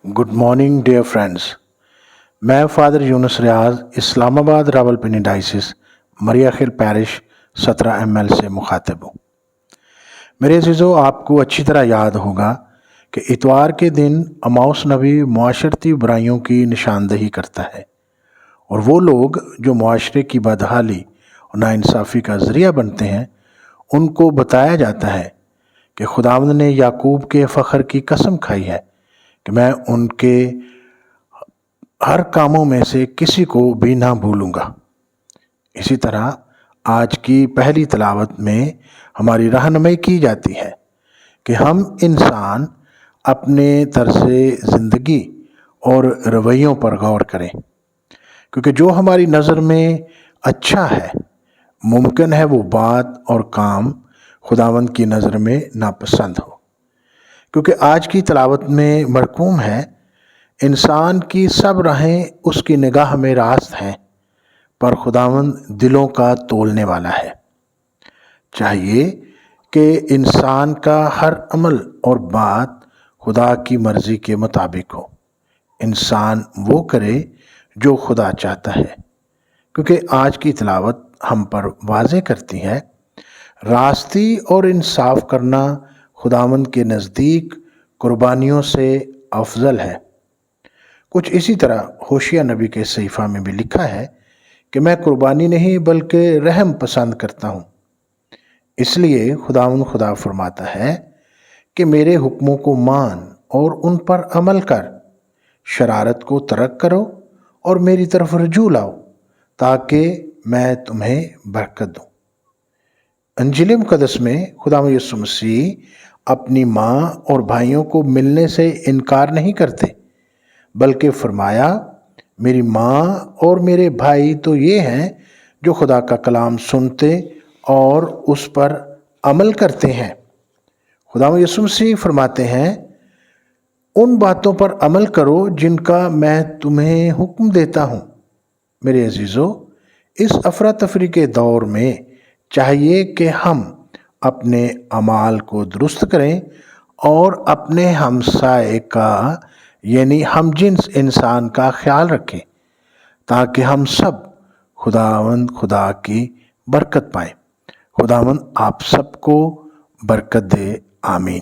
Good morning dear friends. मैं father Yunus Riaz Islamabad Rawalpindi diocese मरिया खिल पैरिश 17 ML से मुखातिब हूँ। मेरे अज़ीज़ों, आपको अच्छी तरह याद होगा कि इतवार के दिन अमाउस नबी मुआशरती बुराइयों की निशानदही करता है और वो लोग जो मुआशरे की बदहाली और नाइंसाफ़ी का ज़रिया बनते हैं उनको बताया जाता है कि खुदावंद ने याकूब के फ़ख्र की कसम खाई है कि मैं उनके हर कामों में से किसी को भी ना भूलूंगा। इसी तरह आज की पहली तिलावत में हमारी रहनुमाई की जाती है कि हम इंसान अपने तर्ज़ ज़िंदगी और रवैयों पर गौर करें, क्योंकि जो हमारी नज़र में अच्छा है मुमकिन है वो बात और काम खुदावंद की नज़र में नापसंद हो। क्योंकि आज की तिलावत में मरकूम है, इंसान की सब राहें उसकी निगाह में रास्त हैं, पर खुदावंद दिलों का तोलने वाला है। चाहिए कि इंसान का हर अमल और बात खुदा की मर्ज़ी के मुताबिक हो। इंसान वो करे जो खुदा चाहता है, क्योंकि आज की तिलावत हम पर वाज़े करती है रास्ती और इंसाफ करना खुदावंद के नज़दीक कुर्बानियों से अफजल है। कुछ इसी तरह होशिया नबी के सहीफ़ा में भी लिखा है कि मैं कुर्बानी नहीं बल्कि रहम पसंद करता हूँ। इसलिए खुदावंद खुदा फरमाता है कि मेरे हुक्मों को मान और उन पर अमल कर, शरारत को तर्क करो और मेरी तरफ रजू लाओ ताकि मैं तुम्हें बरकत दूँ। अंजील मुक़द्दस में खुदावंद यीशु मसीह अपनी माँ और भाइयों को मिलने से इनकार नहीं करते, बल्कि फरमाया मेरी माँ और मेरे भाई तो ये हैं जो खुदा का कलाम सुनते और उस पर अमल करते हैं। खुदावंद यीशु मसीह फरमाते हैं उन बातों पर अमल करो जिनका मैं तुम्हें हुक्म देता हूँ। मेरे अजीज़ों, इस अफरा तफरी के दौर में चाहिए कि हम अपने अमाल को दुरुस्त करें और अपने हमसाए का यानी हम जिन्स इंसान का ख्याल रखें, ताकि हम सब खुदा की बरकत पाएं। खुदावंद आप सबको बरकत दे। आमीन।